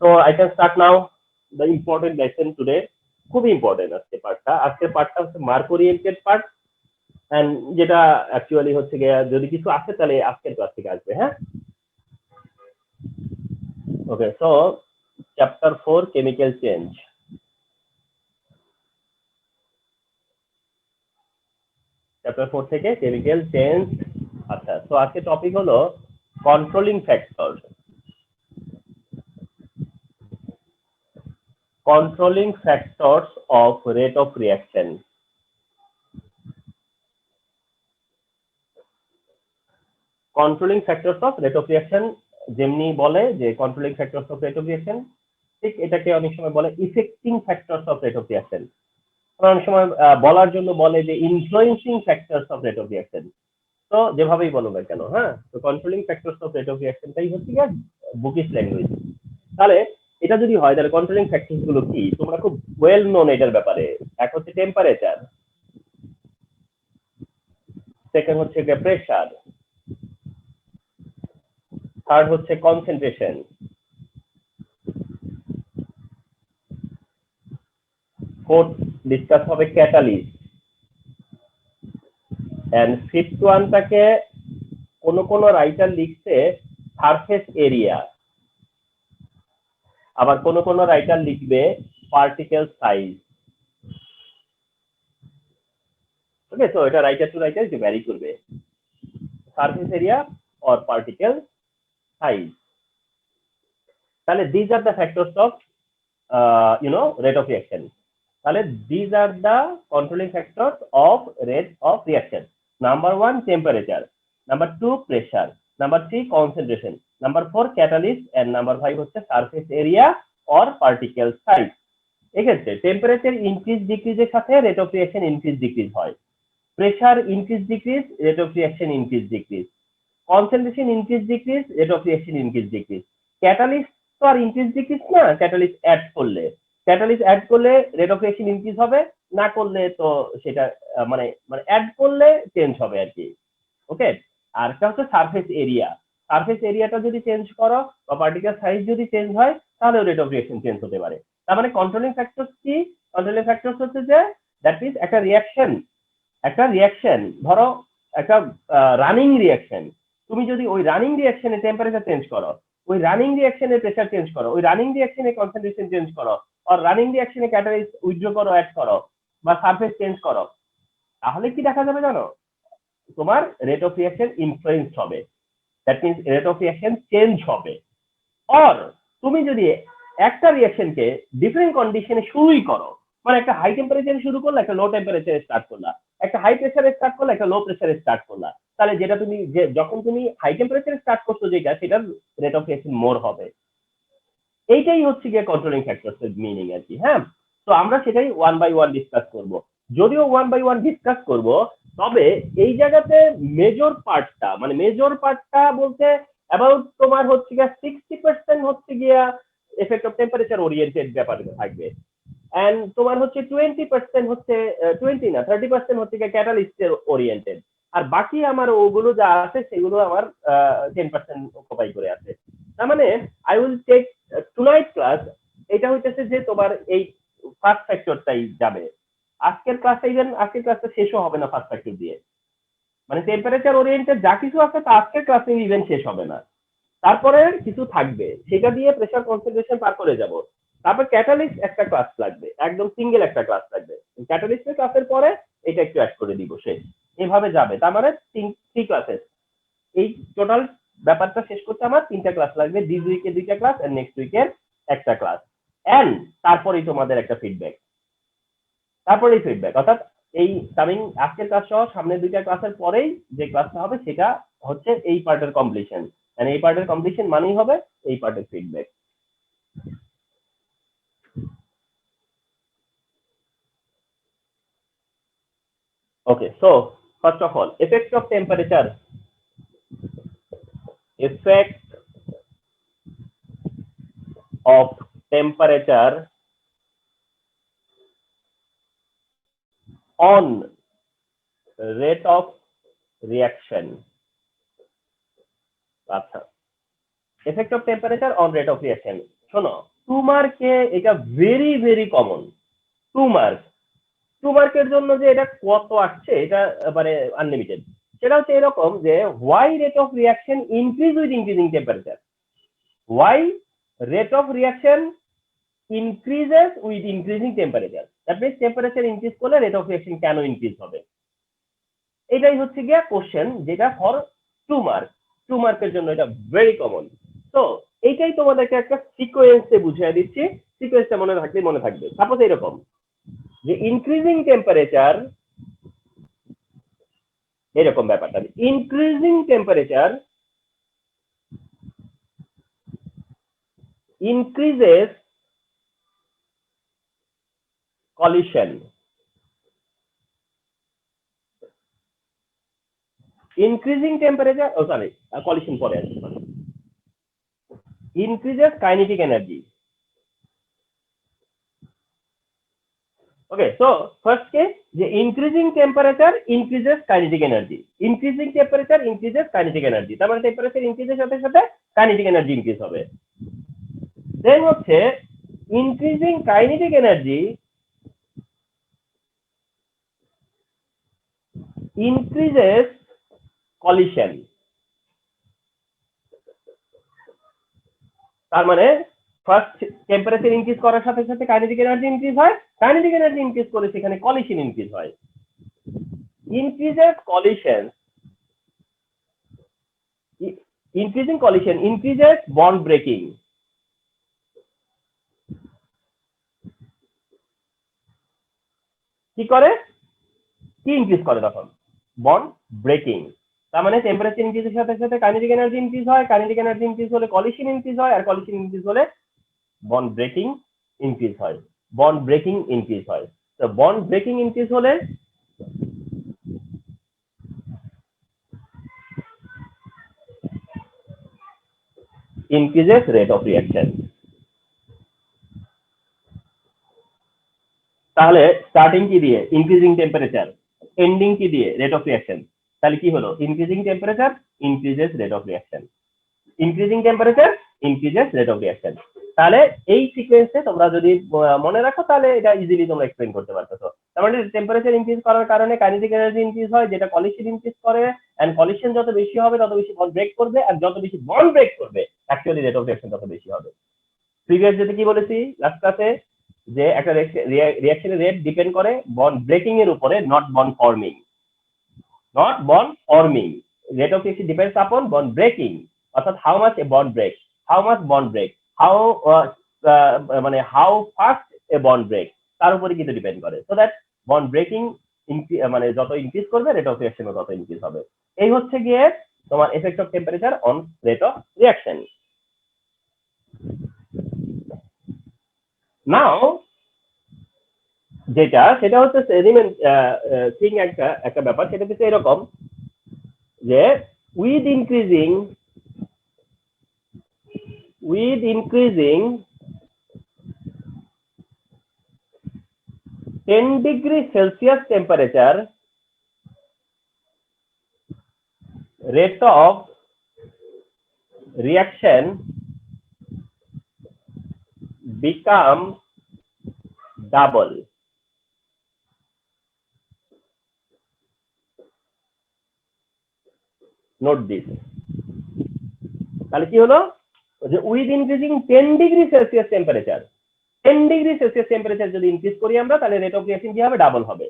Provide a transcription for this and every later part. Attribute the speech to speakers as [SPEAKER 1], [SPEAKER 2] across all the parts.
[SPEAKER 1] So I can start now the important lesson today. খুবই important আজকের পার্টটা হচ্ছে মার্ক ওরিয়েন্টেড পার্ট, এন্ড যেটা অ্যাকচুয়ালি হচ্ছে গিয়ে যদি কিছু আসে তাহলে আজকের ক্লাস থেকে আসবে। হ্যাঁ, okay. So chapter 4 chemical change. Chapter 4 থেকে কেমিক্যাল চেঞ্জ। আচ্ছা, তো আজকে টপিক হলো controlling factor. Controlling factors of rate of reaction. Controlling factors of rate of reaction যেমনি বলে যে controlling factors of rate of reaction, ঠিক এটাকে অনেক সময় বলে affecting factors of rate of reaction. অনেক সময় বলার জন্য বলে যে influencing factors of rate of reaction. তো যেভাবেই বলো না কেন, হ্যাঁ, তো controlling factors of rate of রিঅ্যাকশনটাই হচ্ছে গিয়ে বুকিশ ল্যাঙ্গুয়েজ। তাহলে এটা যদি হয় তাহলে কন্ট্রোলিং ফ্যাক্টরস গুলো কি, তোমরা খুব ওয়েল নোন এটার ব্যাপারে। এক হচ্ছে টেম্পারেচার, সেকেন্ড হচ্ছে প্রেসার, থার্ড হচ্ছে কনসেন্ট্রেশন, ফোর্থ ডিসকাস হবে ক্যাটালিস্ট, এন্ড ফিফথ ওয়ানটাকে কোন রাইটার লিখছে সারফেস এরিয়া, আবার কোন রাইটার লিখবে পার্টিকেল সাইজ। ওকে, তো এটা রাইটার টু রাইটার ভ্যারি করবে, surface area or particle size. তাহলে these are the factors of rate of reaction. তাহলে these are the controlling factors of rate of reaction. Number 1 temperature, number 2 pressure, number 3 concentration, number 4 catalyst, and number 5 হচ্ছে surface area or particle size. এক্ষেত্রে temperature increase ডিক্রিজের সাথে rate of reaction increase decrease হয়। Pressure increase decrease, rate of reaction increase decrease. Concentration increase decrease, rate of reaction increase decrease. Catalyst তো আর increase decrease না, catalyst add করলে rate of reaction increase হবে, না করলে তো সেটা মানে মানে অ্যাড করলে চেঞ্জ হবে আর কি। ওকে, আর একটা হচ্ছে সারফেস এরিয়া। সারফেস এরিয়াটা যদি চেঞ্জ করো বা পার্টিকেল সাইজ যদি চেঞ্জ হয় তাহলে রেট অফ রিঅ্যাকশন চেঞ্জ হতে পারে। তার মানে কন্ট্রোলিং ফ্যাক্টরস কি? কন্ট্রোলিং ফ্যাক্টরস হচ্ছে যে দ্যাট মিন্স একটা রিঅ্যাকশন, ধরো একটা রানিং রিঅ্যাকশন, তুমি যদি ওই রানিং রিঅ্যাকশনে টেম্পারেচার চেঞ্জ করো, ওই রানিং রিঅ্যাকশনে প্রেসার চেঞ্জ করো, ওই রানিং রিঅ্যাকশনে কনসেন্ট্রেশন চেঞ্জ করো, আর রানিং রিঅ্যাকশনে ক্যাটালিস্ট উইথড্র করো, অ্যাড করো, বা সারফেস চেঞ্জ করো, তাহলে কি দেখা যাবে জানো? তোমার রেট অফ রিঅ্যাকশন ইনফ্লুয়েন্স হবে, that means rate of reaction change হবে। অর তুমি যদি একটা রিঅ্যাকশনকে ডিফারেন্ট কন্ডিশনে শুরুই করো, মানে একটা হাই টেম্পারেচারে শুরু করলে, একটা লো টেম্পারেচারে স্টার্ট করলা, একটা হাই প্রেসারে স্টার্ট করলে, একটা লো প্রেসারে স্টার্ট করলা, তাহলে যেটা তুমি যে যখন তুমি হাই টেম্পারেচারে স্টার্ট করছো যেটা, সেটার রেট অফ রিঅ্যাকশন মোর হবে। এইটাই হচ্ছে গিয়ে কন্ট্রোলিং ফ্যাক্টরস এর মিনিং আর কি। হ্যাঁ, তো আমরা সেটাই ওয়ান বাই ওয়ান ডিসকাস করব। যদিও ওয়ান বাই ওয়ান ডিসকাস করব, তবে এই জায়গাতে মেজর পার্টটা বলতে অ্যাবাউট তোমার হচ্ছে গিয়া 60% হচ্ছে গিয়া এফেক্ট অফ টেম্পারেচার ওরিয়েন্টেড ব্যাপারে থাকবে, এন্ড তোমার হচ্ছে 20% হচ্ছে 20 না 30% হচ্ছে গিয়া ক্যাটালিস্টের ওরিয়েন্টেড, আর বাকি আমার ওগুলো যা আছে সেগুলো আমার 10% অকুপাই করে আছে। তার মানে I will take tonight class, এটা হইতেছে যে তোমার এই ফার্স্ট ফ্যাক্টরটাই যাবে আজকের ক্লাসটা শেষও হবে না ফার্স্ট ফ্যাক্টর দিয়ে, মানে টেম্পারেচার ওরিয়েন্টেড যা কিছু আছে তা আজকের ক্লাসে ইভেন্ট শেষ হবে না, তারপরে কিছু থাকবে সেটা দিয়ে প্রেসার কনসেন্ট্রেশন পার করে যাব। তারপর ক্যাটালিস্ট একটা ক্লাস লাগবে, একদম সিঙ্গেল একটা ক্লাস লাগবে, ক্যাটালিস্টের ক্লাসের পরে এটা একটু অ্যাড করে দিব, শেষ। এভাবে যাবে, তার মানে থ্রি ক্লাসেস। এই টোটাল ব্যাপারটা শেষ করতে আমার 3টা ক্লাস লাগবে, দিস উইকে 2টা ক্লাস আর নেক্সট উইকের একটা ক্লাস, এন্ড তারপরেই তোমাদের একটা ফিডব্যাক, অর্থাৎ এই কামিং আজকের ক্লাস সহ সামনের 2টা ক্লাসের পরেই যে ক্লাসটা হবে সেটা হচ্ছে এই পার্টের কমপ্লিশন, মানে এই পার্টের কমপ্লিশন মানেই হবে এই পার্টের feedback. Okay, so first of all, effect of temperature. Effect of temperature on rate of reaction. আচ্ছা, effect of temperature on rate of reaction, শোনো 2 মার্কে এটা ভেরি ভেরি কমন। 2 মার্ক, 2 মার্কের জন্য যে এটা কত আসছে এটা মানে আনলিমিটেড। সেটা হচ্ছে এরকম যে why rate of reaction increase with increasing temperature, why rate of reaction increases with increasing temperature, that means temperature increase করলে rate of reaction কেন increase হবে, এটাই হচ্ছে গিয়া কোশ্চেন যেটা ফর 2 মার্ক। 2 মার্কের জন্য এটা ভেরি কমন। তো এইটাই তোমাদেরকে একটা সিকোয়েন্সে বুঝিয়ে দিচ্ছি, সিকোয়েন্সটা মনে রাখলে মনে থাকবে। সাপোজ এরকম যে ইনক্রিজিং টেম্পারেচার, এরকম ব্যাপারটা increasing temperature increases collision, increasing temperature, oh sorry, collision পরে আছে, increases kinetic energy. Okay, so first case the increasing temperature increases kinetic energy, increasing temperature increases kinetic energy, তার মানে টেম্পারেচার ইনক্রিজের সাথে সাথে কাইনেটিক এনার্জি ইনক্রিজ হবে। দেন হচ্ছে increasing kinetic energy increases collision, তার মানে ফার্স্ট টেম্পারেচার ইনক্রিজ করার সাথে সাথে কাইনেটিক এনার্জি ইনক্রিজ হয়, কাইনেটিক এনার্জি ইনক্রিজ করে সেখানে কলিশন ইনক্রিজ হয়, increases collision, increasing collision increases bond breaking, কি করে, কি ইনক্রিজ করে তখন বন্ড ব্রেকিং। তার মানে টেম্পারেচার ইনক্রিজের সাথে সাথে কাইনেটিক এনার্জি ইনক্রিজ হয়, কাইনেটিক এনার্জি ইনক্রিজ হলে কলিশন ইনক্রিজ হয়, আর কলিশন ইনক্রিজ হলে বন্ড ব্রেকিং ইনক্রিজ হয়, বন্ড ব্রেকিং ইনক্রিজ হয়। তো বন্ড ব্রেকিং ইনক্রিজ হলে increases rate of reaction। তাহলে স্টার্টিং কি দিয়ে ইনক্রিজিং টেম্পারেচার, এন্ডিং কি দিয়ে রেট অফ রিঅ্যাকশন, তাহলে কি হলো increasing temperature increases rate of reaction, increasing temperature increases rate of reaction. তাহলে এই সিকোয়েন্সে তোমরা যদি মনে রাখো তাহলে এটা ইজিলি তোমরা এক্সপ্লেইন করতে পারতেছো। তার মানে টেম্পারেচার ইনক্রিজ করার কারণে কাইনেটিক এনার্জি ইনক্রিজ হয়, যেটা কলিশন ইনক্রিজ করে, এন্ড কলিশন যত বেশি হবে তত বেশি বন্ড ব্রেক করবে, আর যত বেশি বন্ড ব্রেক করবে অ্যাকচুয়ালি রেট অফ রিঅ্যাকশন তত বেশি হবে। প্রিভিয়াস যেটা কি বলেছি লাস্ট ক্লাসে, যে একটা রিঅ্যাকশনের রেট ডিপেন্ড করে বন্ড ব্রেকিং এর উপরে, not bond forming, not bond forming. Rate of reaction depends upon bond breaking. অর্থাৎ how much a bond break, how much bond break, how মানে how fast a bond break, তার উপরে কিন্তু depend করে। So that bond breaking মানে যত increase করবে rate of রিঅ্যাকশনও তত ইনক্রিজ হবে। এই হচ্ছে গিয়ে তোমার effect of temperature on rate of reaction. Now যেটা সেটা হচ্ছে এলিমেন্ট থিং, একটা ব্যাপার, সেটা হচ্ছে এরকম যে with increasing 10 degree Celsius temperature, rate of reaction become double. Note this. তাহলে কি হলো যে with increasing 10 degree Celsius temperature, 10 degree Celsius temperature যদি ইনক্রিজ করি আমরা তাহলে রেট অফ রিঅ্যাকশন কি হবে, ডাবল হবে।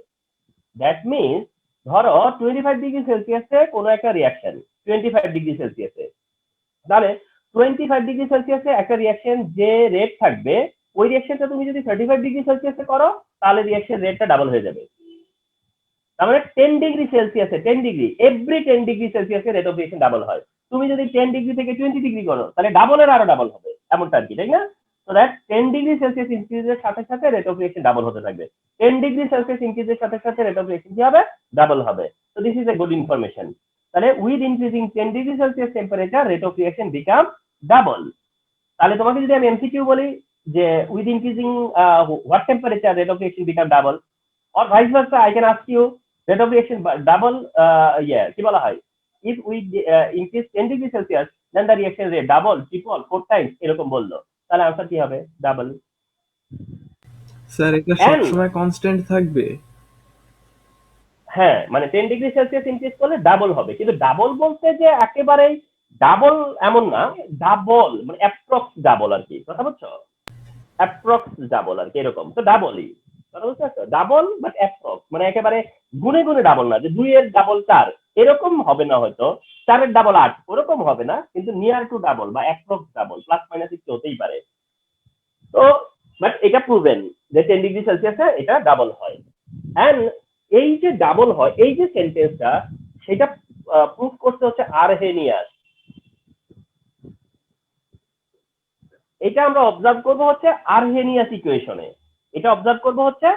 [SPEAKER 1] দ্যাট মিনস ধরো 25 ডিগ্রি সেলসিয়াসে কোনো একটা রিঅ্যাকশন, 25 ডিগ্রি সেলসিয়াসে, তাহলে 25 ডিগ্রি সেলসিয়াসে একটা রিঅ্যাকশন যে রেট থাকবে, ওই রিঅ্যাকশনটা তুমি যদি 35 ডিগ্রি সেলসিয়াসে করো তাহলে রিঅ্যাকশন রেটটা ডাবল হয়ে যাবে। তার মানে 10 ডিগ্রি সেলসিয়াসে, 10 ডিগ্রি, এভরি 10 ডিগ্রি সেলসিয়াসে রেট অফ রিঅ্যাকশন ডাবল হয়। তুমি যদি 10 ডিগ্রি থেকে 20 ডিগ্রি করো তাহলে ডাবলের আরো ডাবল হবে, এমনটা আর কি, তাই না? সো দ্যাট 10 ডিগ্রি সেলসিয়াস ইনক্রিজের সাথে সাথে রেট অফ রিঅ্যাকশন ডাবল হতে থাকবে, 10 ডিগ্রি সেলসিয়াস ইনক্রিজের সাথে সাথে রেট অফ রিঅ্যাকশন কি হবে, ডাবল হবে। So this is a good information. তাহলে with increasing 10 degree Celsius temperature rate of reaction become double. তাহলে তোমাকে যদি আমি এমসিকিউ বলি যে with increasing what temperature rate of reaction become double, or vice versa, I can ask you rate of reaction double, কি বলা হয়, if we increase 10 degree Celsius then the reaction rate double, triple, 4 times এরকম বললো, তাহলে answer কি হবে double.
[SPEAKER 2] Sir এটা সব সময় কনস্ট্যান্ট থাকবে?
[SPEAKER 1] হ্যাঁ মানে 10 ডিগ্রি সেলসিয়াস ইনক্রিজ করলে ডাবল হবে, কিন্তু ডাবল বলতে যে একেবারেই ডাবল এমন না, ডাবল মানে অ্যাপ্রক্স ডাবল আর কি, কথা বুঝছো? অ্যাপ্রক্স ডাবল আর কি, এরকম তো ডাবলই, কথা বুঝতে পারছো? ডাবল বাট অ্যাপ্রক্স মানে একেবারে গুনে গুনে ডাবল না, যে 2 এর ডাবল 4 এরকম হবে না, হয়তো 4 এর ডাবল 8 ওরকম হবে না, কিন্তু নিয়ার টু ডাবল বা অ্যাপ্রক্স ডাবল, প্লাস মাইনাস একটু হতেই পারে। তো বাট এটা প্রুভেন যে 10 ডিগ্রি সেলসিয়াসে এটা ডাবল হয়। এন্ড এই যে ডাবল হয় এই যে সেন্টেন্সটা, সেটা প্রুভ করতে হচ্ছে আরহেনিয়াস। এটা আমরা অবজার্ভ করব হচ্ছে আরহেনিয়াস ইকুয়েশনে, এটা অবজার্ভ করব হচ্ছে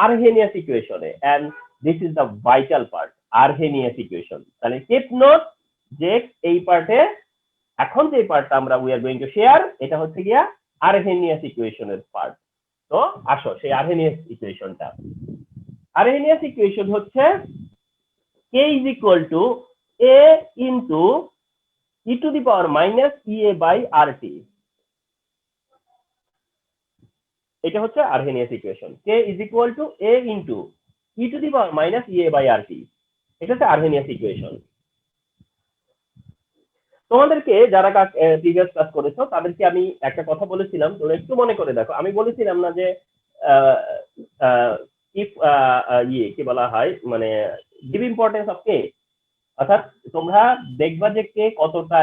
[SPEAKER 1] আরহেনিয়াস ইকুয়েশনে, and this is the vital part, Arrhenius equation. তাহলে কিপ নোট যে এই পার্টে এখন যে পার্টটা আমরা we are going to share, এটা হচ্ছে গিয়া আরহেনিয়াস ইকুয়েশনের পার্ট। তো আসো সেই আরহেনিয়াস ইকুয়েশনটা। আরহেনিয়াস ইকুয়েশন হচ্ছে k is equal to a into e to the power minus ea by rt, এটা হচ্ছে Arrhenius equation. k is equal to a into e to the power minus ea by rt, এটা হচ্ছে Arrhenius equation. তোমাদেরকে যারা previous class করেছো তাদেরকে আমি একটা কথা বলেছিলাম, তোমরা একটু মনে করে দেখো। আমি বলেছিলাম না যে ইফ কি বলা হয়, মানে গিভ ইম্পর্টেন্স অফ কে, অর্থাৎ তোমরা দেখবা যে কে কতটা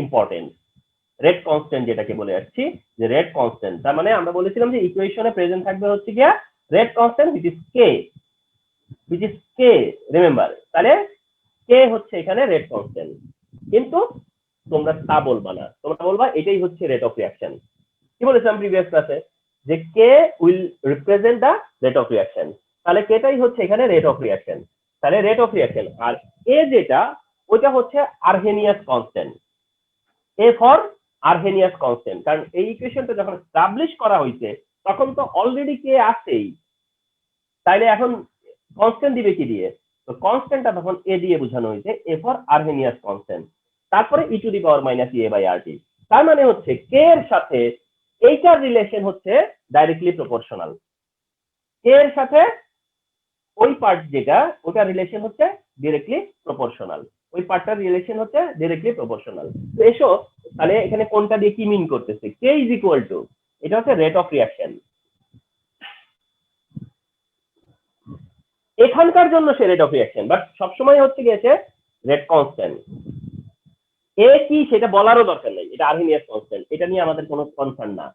[SPEAKER 1] ইম্পর্টেন্ট। রেট কনস্ট্যান্ট যেটাকে বলে আসছি, যে রেট কনস্ট্যান্ট, তার মানে আমরা বলেছিলাম যে ইকুয়েশনে প্রেজেন্ট থাকবে হচ্ছে গিয়া rate constant which is k, remember. তাহলে কে হচ্ছে এখানে রেট কনস্ট্যান্ট, কিন্তু তোমরা তা বলবা না, তোমরা বলবা এটাই হচ্ছে রেট অফ রিঅ্যাকশন। কি বলেছিলাম প্রিভিয়াস ক্লাসে, যে K will represent the rate of reaction, তাহলে কেটাই হচ্ছে এখানে রেট অফ রিঅ্যাকশন। তাহলে রেট অফ রিঅ্যাকশন, আর এ যেটা ওটা হচ্ছে Arrhenius constant, A for Arrhenius constant. কারণ এই ইকুয়েশনটা যখন এস্টাবলিশ করা হয়েছে তখন তো অলরেডি কে আছেই, তাইলে এখন কনস্ট্যান্ট দিবে কি দিয়ে? তো কনস্ট্যান্টটা তখন এ দিয়ে বোঝানো হয়েছে, এ ফর আরহেনিয়াস কনস্ট্যান্ট, তারপরে e to the power minus A by R T. তার মানে হচ্ছে কে এর সাথে এইটার রিলেশন হচ্ছে ডাইরেক্টলি প্রপোর্শনাল, কে এর সাথে ওই পার্ট যেটা ওটার রিলেশন হচ্ছে ডিরেক্টলি প্রপোর্শনাল, ওই পার্টটার রিলেশন হচ্ছে ডিরেক্টলি প্রপোর্শনাল। তো এসো তাহলে এখানে কোনটা দিয়ে কি মিন করতেছে, কে ইজ ইকুয়াল টু, এটা হচ্ছে রেট অফ রিঅ্যাকশন, এখানকার জন্য সে রেট অফ রিঅ্যাকশন, বাট সবসময় হচ্ছে গিয়েছে রেট কনস্ট্যান্ট। এ কি সেটা বলারও দরকার নেই, এটা আরহেনিয়াস কনস্ট্যান্ট, এটা নিয়ে আমাদের কোনো কনসার্ন না।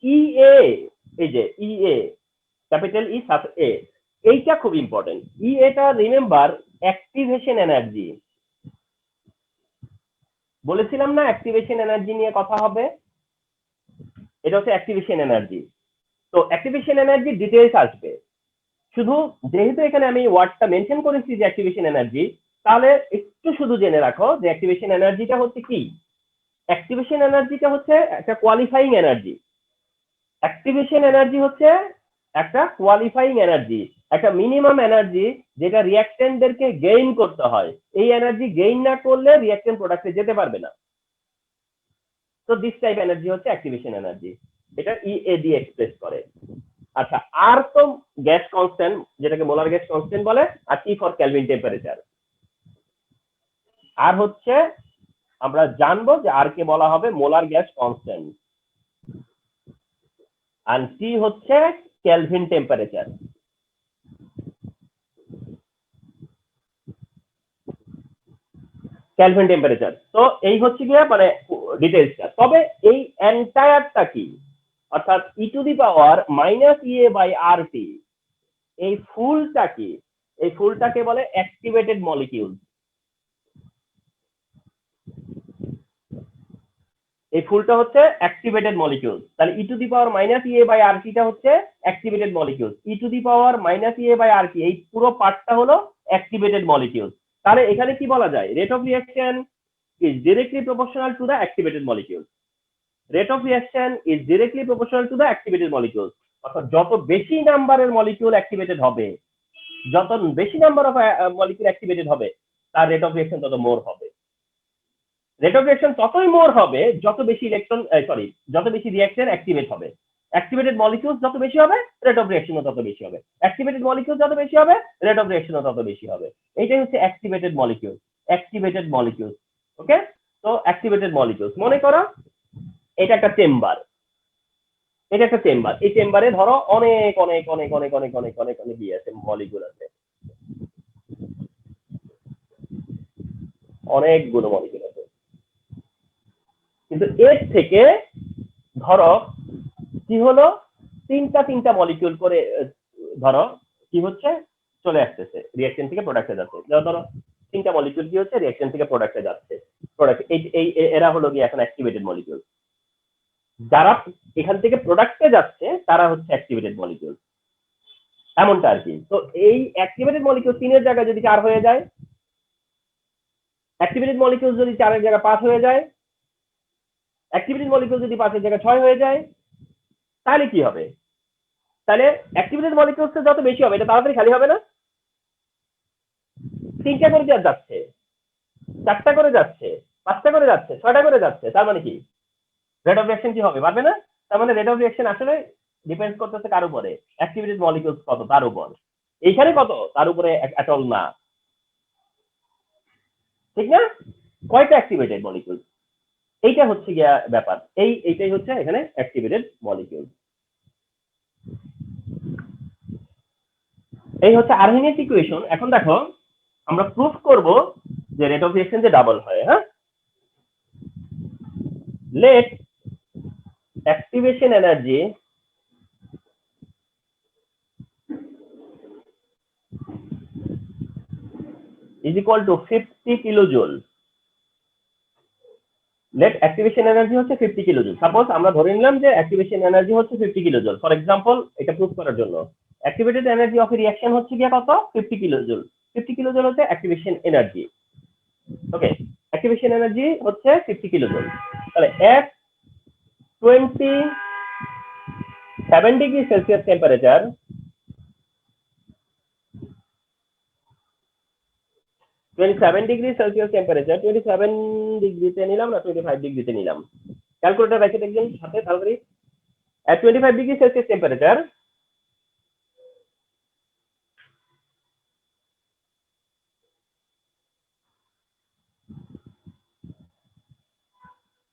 [SPEAKER 1] ই এ, এই যে ই এ, ক্যাপিটাল ই সাব এ, এইটা খুব ইম্পর্টেন্ট। ই এটা রিমেম্বার অ্যাক্টিভেশন এনার্জি, বলেছিলাম না অ্যাক্টিভেশন এনার্জি নিয়ে কথা হবে, এটা হচ্ছে অ্যাক্টিভেশন এনার্জি। তো অ্যাক্টিভেশন এনার্জি ডিটেইলস আসবে, শুধু যেহেতু এখানে আমি ওয়ার্ডটা মেনশন করেছি যে অ্যাক্টিভেশন এনার্জি, তাহলে একটু শুধু জেনে রাখো যে অ্যাক্টিভেশন এনার্জিটা হচ্ছে কি। অ্যাক্টিভেশন এনার্জিটা হচ্ছে একটা কোয়ালিফাইং এনার্জি, অ্যাক্টিভেশন এনার্জি হচ্ছে একটা কোয়ালিফাইং এনার্জি, একটা মিনিমাম এনার্জি যেটা রিঅ্যাকটেন্টদেরকে গেইন করতে হয়, এই এনার্জি গেইন না করলে রিঅ্যাকটেন্ট প্রোডাক্টে যেতে পারবে না। তো দিস টাইপ এনার্জি হচ্ছে অ্যাক্টিভেশন এনার্জি, এটা ই এ দিয়ে এক্সপ্রেস করে। আচ্ছা, আর তো গ্যাস কনস্ট্যান্ট যেটাকে মোলার গ্যাস কনস্ট্যান্ট বলে, আর টি ফর কেলভিন টেম্পারেচার। আর হচ্ছে আমরা জানবো যে আর কে বলা হবে মোলার গ্যাস কনস্ট্যান্ট, আর টি হচ্ছে কেলভিন টেম্পারেচার। কেলভিন টেম্পারেচার, তো এই হচ্ছে গিয়ে মানে ডিটেলসটা। তবে এই এন্টায়ারটা কি, অর্থাৎ e to the power minus EA by R T, এই ফুলটা কি? এই ফুলটাকে বলে অ্যাক্টিভেটেড মলিকিউল। এই ফুলটা হচ্ছে অ্যাক্টিভেটেড মলিকিউল। তাহলে e to the power minus EA by R টিটা হচ্ছে activated molecule, e to the power minus EA by R T এই পুরো পার্টটা হলো অ্যাক্টিভেটেড মলিকিউল। তাহলে এখানে কি বলা যায়, rate of reaction is directly proportional to the activated molecule, rate of reaction is directly proportional to the activated molecule. অর্থাৎ যত বেশি নাম্বারের মলিকিউল অ্যাক্টিভেটেড হবে, যত বেশি নাম্বার অফ মলিকিউল অ্যাক্টিভেটেড হবে, তার রেট অফ রিঅ্যাকশন তত মোর হবে। রেট অফ রিঅ্যাকশন ততই মোর হবে যত বেশি ইলেকট্রন যত বেশি রিঅ্যাকশন অ্যাক্টিভেট হবে। অ্যাক্টিভেটেড মলিকিউলস যত বেশি হবে রেট অফ রিঅ্যাকশনও তত বেশি হবে। অ্যাক্টিভেটেড মলিকিউল যত বেশি হবে রেট অফ রিঅ্যাকশনও তত বেশি হবে। এইটাই হচ্ছে অ্যাক্টিভেটেড মলিকিউল। অ্যাক্টিভেটেড মলিকিউলস, ওকে? তো অ্যাক্টিভেটেড মলিকিউলস মনে করো এটা একটা চেম্বার, এটা একটা চেম্বার। এই চেম্বারে ধরো অনেক অনেক অনেক অনেক অনেক অনেক অনেক অনেক ইয়ে আছে, মলিকিউল আছে, অনেকগুলো মলিকিউল আছে। কিন্তু এর থেকে ধরো কি হলো, তিনটা মলিকিউল করে ধরো কি হচ্ছে চলে আসতেছে, রিঅ্যাকশন থেকে প্রোডাক্টে যাচ্ছে। ধরো তিনটা মলিকিউল কি হচ্ছে রিঅ্যাকশন থেকে প্রোডাক্টে যাচ্ছে। প্রোডাক্ট এই এরা হলো কি এখন অ্যাক্টিভেটেড মলিকিউল। যারা এখান থেকে প্রোডাক্টে যাচ্ছে তারা হচ্ছে অ্যাক্টিভেটেড মলিকিউল, এমনটা আর কি। তো এই অ্যাক্টিভেটেড মলিকিউল 3 এর জায়গায় যদি 4 হয়ে যায়, অ্যাক্টিভেটেড মলিকিউল যদি 4 এর জায়গায় 5 হয়ে যায়, অ্যাক্টিভেটেড মলিকিউল যদি 5 এর জায়গায় 6 হয়ে যায়, তাহলে কি হবে? তাহলে অ্যাক্টিভেটেড মলিকিউলস যত বেশি হবে এটা তাড়াতাড়ি খালি হবে না? 3টা করে যাচ্ছে, 4টা করে যাচ্ছে, 5টা করে যাচ্ছে, 6টা করে যাচ্ছে, তার মানে কি রেট অফ রিঅ্যাকশন কি হবে? বাড়বে না? তার মানে রেট অফ রিঅ্যাকশন আসলে ডিপেন্ড করতেছে কার উপরে? অ্যাক্টিভেটেড মলিকিউলস কত তার উপর। এইখানে কত তার উপরে অ্যাটল না, ঠিক না? কয়টা অ্যাক্টিভেটেড মলিকিউল, এইটা হচ্ছে গিয়া ব্যাপার। এইটাই হচ্ছে এখানে অ্যাক্টিভেটেড মলিকিউল। এই হচ্ছে আরহেনিয়াস ইকুয়েশন। এখন দেখো আমরা প্রুফ করব যে রেট অফ রিঅ্যাকশন যে ডাবল হয়। হ্যাঁ, let activation energy is equal to 50 kilojoule. Let activation energy হচ্ছে 50 কিলোজুল। সাপোজ আমরা ধরে নিলাম যে অ্যাক্টিভেশন এনার্জি হচ্ছে 50 কিলোজুল। ফর এক্সাম্পল এটা প্রুফ করার জন্য অ্যাক্টিভেটেড এনার্জি অফ রিঅ্যাকশন হচ্ছে গিয়া কত? 50 কিলোজুল। 50 কিলোজুল হচ্ছে অ্যাক্টিভেশন এনার্জি। ওকে, অ্যাক্টিভেশন এনার্জি হচ্ছে 50 কিলোজুল। তাহলে at 27 degree Celsius temperature, 27 degree Celsius temperature, 27 ডিগ্রিতে নিলাম না 25 ডিগ্রিতে নিলাম, ক্যালকুলেটর রেখে দেখবেন সাথে তাড়াতাড়ি। at 25 ডিগ্রি সেলসিয়াস টেম্পারেচার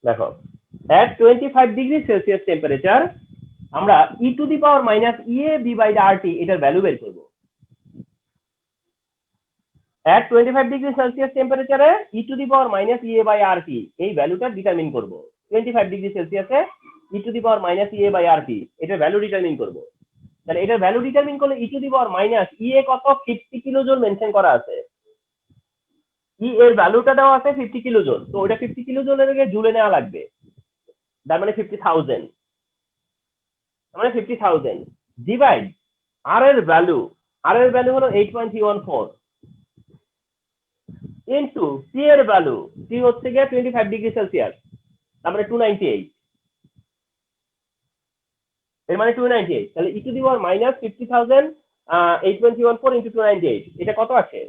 [SPEAKER 1] দেখো at 25 ডিগ্রি সেলসিয়াস টেম্পারেচার আমরা e to the power minus EAB by RT এটার ভ্যালু বের করব। at 25 ডিগ্রি সেলসিয়াস টেম্পারেচারে e to the power minus EA by RT এই ভ্যালুটা ডিটারমিন করব। 25 ডিগ্রি সেলসিয়াসে e to the power minus EA by RT এটার ভ্যালু ডিটারমিন করব। তাহলে এটার ভ্যালু ডিটারমিন করলে e to the power minus EA কত? 50 কিলোজুল মেনশন করা আছে। E এর ভ্যালুটা দেওয়া আছে 50 কিলোজুল, তো ওটা 50 কিলোজুলের আগে জুলে নেওয়া লাগবে, তার মানে 50,000, মানে 50,000 ডিভাইড আর এর ভ্যালু হলো 8.314 ইনটু সি এর ভ্যালু, সি হচ্ছে গিয়ে 25 ডিগ্রি সেলসিয়াস, তার মানে 298, এর মানে 298। তাহলে e to the power minus 50,000 8.314 into 298 এটা কত আছে?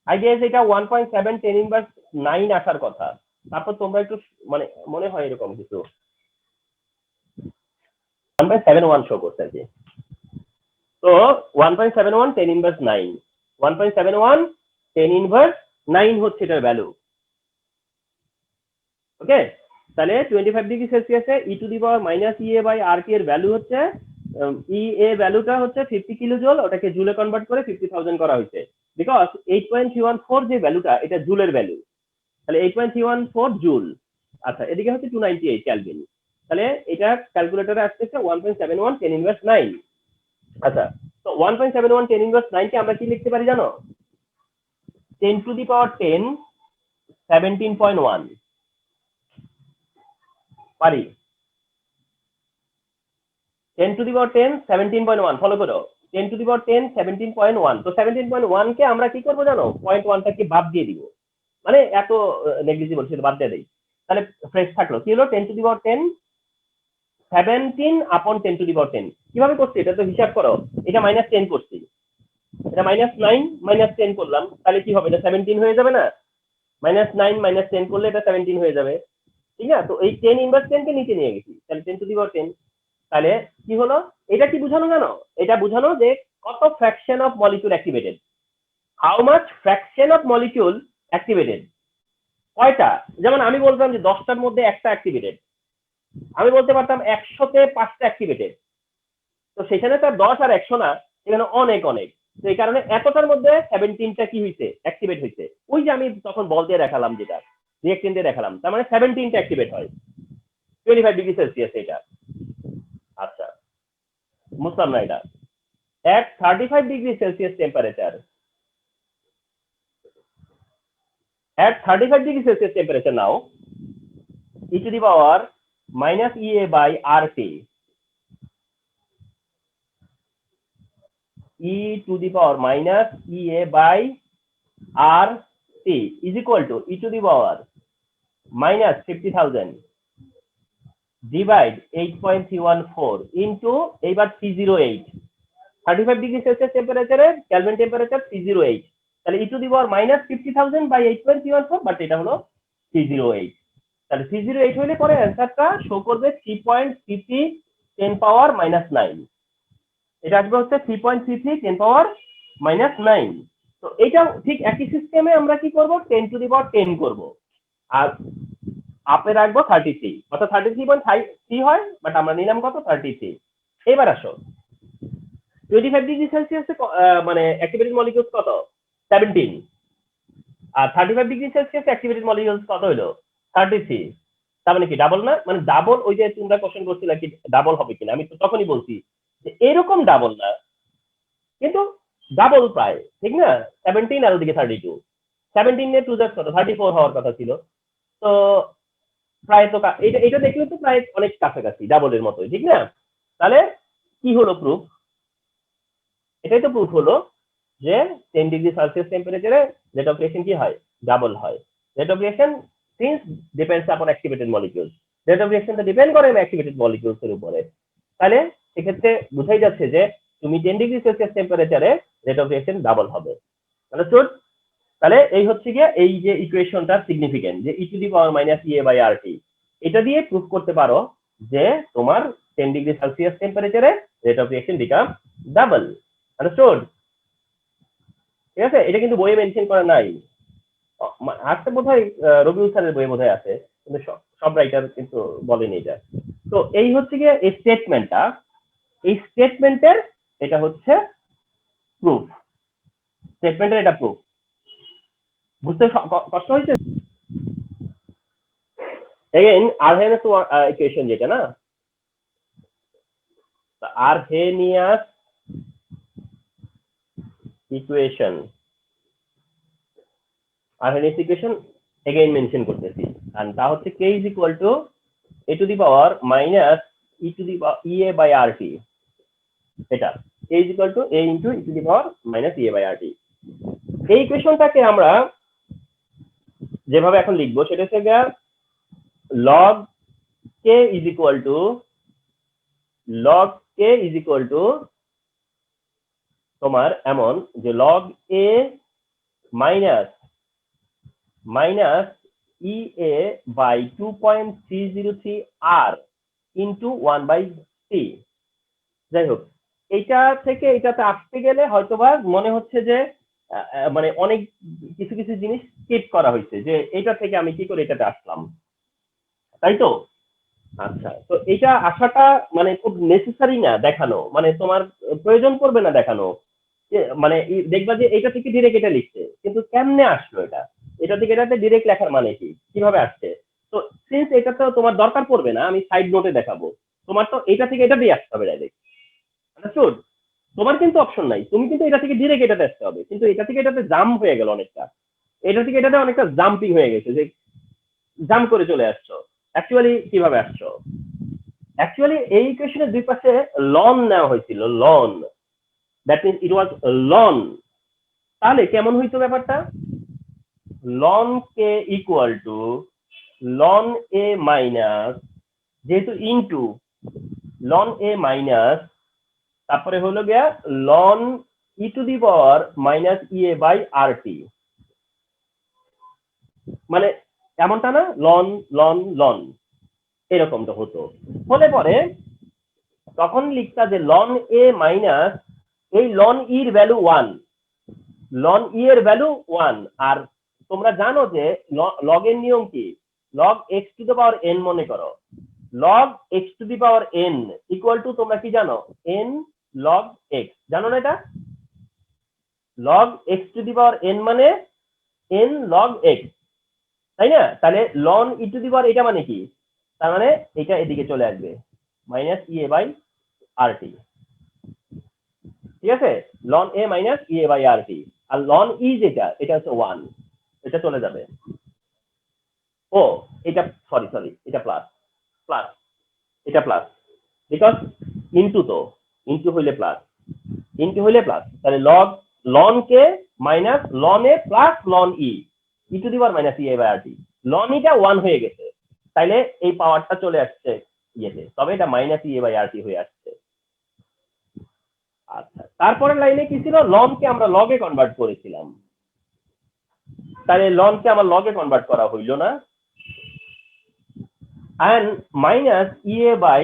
[SPEAKER 1] আই গেস এটা 1.7 10 ইনভার্স 9 আসার কথা। তারপর তোমরা একটু মানে মনে হয় এরকম কিছু 1.71 শো করছে আর কি। তো 1.71 10 ইনভার্স 9, 1.71 10 ইনভার্স 9 হচ্ছে এটার ভ্যালু। ওকে, তাহলে 25 ডিগ্রি সেলসিয়াসে e to the power minus EA by RT এর ভ্যালু হচ্ছে EA ভ্যালুটা হচ্ছে 50 কিলোজুল, ওটাকে জুলে কনভার্ট করে 50,000 করা হয়েছে। বিকজ 8.314 যে ভ্যালুটা এটা জুলের ভ্যালু, তাহলে 8.314 জুল। আচ্ছা, এদিকে হচ্ছে 298 কেলভিন, তাহলে এটা ক্যালকুলেটরে আসতেছে 1.71 10 ইনভার্স 9। আচ্ছা, তো 1.71 10 ইনভার্স 9 কে আমরা কি লিখতে পারি জানো? 10 টু দি পাওয়ার 10 17.1 পারি। 10 টু দি পাওয়ার 10 17.1 ফলো করো, 10 টু দি পাওয়ার 10 17.1। তো 17.1 কে আমরা কি করবো জানো? 0.1টাকে বাদ দিয়ে দিব, মানে এত নেগলিজিবল সেটা বাদ দিয়ে দেই। তাহলে ফ্রেশ থাকলো কি হলো? 10 টু দি পাওয়ার 10 17 আপন 10 টু দি পাওয়ার 10। কিভাবে করছি এটা তো হিসাব করো, এটা -10 করছি, এটা -9 -10 করলাম, তাহলে কি হবে? এটা 17 হয়ে যাবে না? -9 -10 করলে এটা 17 হয়ে যাবে, ঠিক না? তো এই 10 ইনভার্স 10 কে নিচে নিয়ে গেছি, তাহলে 10 টু দি পাওয়ার 10। তাহলে কি হলো? এটা কি বোঝানো জানো? এটা বোঝানো যে কত fraction of molecule activated, how much fraction of molecule activated, কয়টা। যেমন আমি বলতাম যে 10টার মধ্যে একটা অ্যাক্টিভেটেড, আমি বলতে পারতাম 100তে 5টা অ্যাক্টিভেটেড। তো সেখানে তো 10 আর 100 না, এখানে অনেক অনেক। তো এই কারণে এতটার মধ্যে 17টা কি হয়েছে, অ্যাক্টিভেট হয়েছে। ওই যে আমি তখন বল দিয়ে দেখালাম, যেটা রিঅ্যাকটেন্ট দিয়ে দেখালাম, তার মানে 17টা অ্যাক্টিভেট হয় 25 ডিগ্রি সেলসিয়াস এটা। আচ্ছা, বুঝলাম না এটা। at 35 degree Celsius temperature, at 35 degree Celsius temperature now, e to the power minus EA by RT, e to the power minus EA by RT is equal to e to the power minus 50,000 divide 8.314 into এইবার 308, 35 degree Celsius টেম্পারেচারে kelvin temperature 308, তাহলে e to the power minus 50,000 by 8.314, but এটা হলো 308। তাহলে 308 হলে পরে অ্যান্সারটা show করবে 3.33 10 পাওয়ার মাইনাস 9। এটা আসবে হচ্ছে 3.33 10 পাওয়ার মাইনাস 9। তো এটা ঠিক একই সিস্টেমে আমরা কি করব, 10 টু দি পাওয়ার 10 করব, আর আপে রাখবো 33, অর্থাৎ 33.3 হয়, বাট আমরা নিলাম কত, 33। এবার আসো 25 ডিগ্রি সেলসিয়াসে মানে অ্যাক্টিভেটেড মলিকিউলস কত, 17, আর 35 ডিগ্রি সেলসিয়াস অ্যাক্টিভেটেড মলিকিউলস কত হলো, 33। তার মানে কি ডাবল না? মানে ডাবল, ওই যে তোমরা কোশ্চেন করছিলে কি ডাবল হবে কিনা, আমি তো তখনই বলছি যে এরকম ডাবল না, কিন্তু ডাবল প্রায়, ঠিক না? 17 আর ওদিকে 32, 17 এর 2 কত, 34 হওয়ার কথা ছিল। তো প্রায় তো এটা এটা দেখলে তো প্রায় অনেক কাছাকাছি ডাবলের মতোই, ঠিক না? তাহলে কি হলো প্রুফ? এটাই তো প্রুফ হলো যে 10 ডিগ্রি সেলসিয়াস টেম্পারেচারে রেট অফ রিঅ্যাকশন কি হয়, ডাবল হয়। Rate of reaction since depends upon activated molecules, rate of রিঅ্যাকশনটা ডিপেন্ড করে অ্যাক্টিভেটেড মলিকিউলস এর উপরে। তাহলে সেক্ষেত্রে বোঝাই যাচ্ছে যে তুমি 10 ডিগ্রি সেলসিয়াস টেম্পারেচারে রেট অফ রিঅ্যাকশন ডাবল হবে। আন্ডারস্টুড? তাহলে এই হচ্ছে গিয়ে এই যে ইকুয়েশনটা সিগনিফিকেন্ট, যে e to the power minus EA by RT, এটা দিয়ে প্রুফ করতে পারো যে তোমার 10 ডিগ্রি সেলসিয়াস টেম্পারেচারে rate of reaction become double. Understood? ঠিক আছে, এটা কিন্তু বইয়ে মেনশন করা নাই, আজকে বোধহয় রবিউল স্যারের বইয়ে বোধহয় আছে, কিন্তু সব রাইটার কিন্তু বলেনি এটা। তো এই হচ্ছে গিয়ে এই স্টেটমেন্টটা, এই স্টেটমেন্টের এটা হচ্ছে প্রুফ, স্টেটমেন্টের এটা প্রুফ। বুঝতে কষ্ট হয়েছে? এগেইন আরহেনিয়াস ইকুয়েশন যেটা না, Arrhenius equation, Arrhenius equation again mention করতেছি, আর তা হচ্ছে k is equal to a to the power minus e to the power EA by RT, এটা k is equal to a into e to the power minus EA by RT। এই ইকুয়েশনটাকে আমরা যেভাবে এখন লিখবো সেটা হচ্ছে গিয়ে log k is equal to তোমার এমন যে log a minus EA by 2.303 R into 1 by T। যাই হোক, এইটা থেকে এটাতে আসতে গেলে হয়তোবা মনে হচ্ছে যে মানে অনেক কিছু কিছু জিনিস স্কিপ করা হয়েছে, যে এটা থেকে আমি কি করে এটাতে আসলাম, তাই তো? আচ্ছা, তো এটা আসাটা মানে খুব নেসেসারি না দেখানো, মানে তোমার প্রয়োজন পড়বে না দেখানো, মানে দেখবা যে এটা থেকে ডিরেক্ট এটা লিখছে, কিন্তু কেমনে আসলো এটা, এটা থেকে এটাতে ডিরেক্ট লেখার মানে কি, কিভাবে আসছে? তো সিন্স এটা তো তোমার দরকার পড়বে না, আমি সাইড নোটে দেখাবো, তোমার তো এটা থেকে এটা দিয়ে আসতে হবে ডাইরেক্ট। আন্ডারস্টুড? তোমার কিন্তু অপশন নাই, তুমি কিন্তু এটা থেকে ডিরেক্ট এটাতে আসতে হবে, কিন্তু এটা থেকে এটাতে জাম্প হয়ে গেল অনেকটা, এটা থেকে এটাতে অনেকটা জাম্পিং হয়ে গেছে, যে জাম্প করে চলে আসছো। অ্যাকচুয়ালি কিভাবে আসছো? অ্যাকচুয়ালি এই ইকুয়েশনের দুই পাশে লন নেওয়া হয়েছিল, ln, that means it was ln. তাহলে কেমন হইতো ব্যাপারটা? Ln k equal to ln A minus, যেহেতু ইনটু লন এ মাইনাস, তারপরে হলো গিয়া ln e to the power minus EA by RT। মানে এমনটা না লন লন লন এরকমটা হতো, হলে পরে তখন লিখতা যে লন এ মাইনাস এই লন ইর ভ্যালু 1, লন ই এর ভ্যালু 1। আর তোমরা জানো যে লগ এর নিয়ম কি, log x to the power N মনে করো, log x two the power N equal to তোমরা কি জানো এন লগ এক্স, জানো না এটা? Log x two the power N মানে এন লগ এক্স, তাই না? তাহলে লন ই টু দি পাওয়ার এটা মানে কি, তার মানে এটা এদিকে চলে আসবে minus E A by R T, ঠিক আছে? লন A minus E A by R T, আর লন ই যেটা এটা হচ্ছে 1, এটা চলে যাবে। ও এটা সরি সরি এটা প্লাস প্লাস, এটা প্লাস, বিকজ ইনটু তো, ইনটু হইলে প্লাস, ইনটু হইলে প্লাস, তাহলে লগ লন কে মাইনাস লন এ প্লাস লন e e to the power minus E A by R T, লন ইটা 1 হয়ে গেছে, তাইলে এই পাওয়ারটা চলে আসছে ইয়েতে, তবে এটা minus E A by R টি হয়ে আসছে। আচ্ছা, তারপরের লাইনে কি ছিল, লন কে আমরা লগে কনভার্ট করেছিলাম, তাহলে লন কে আমার লগে কনভার্ট করা হইল না, and minus E A by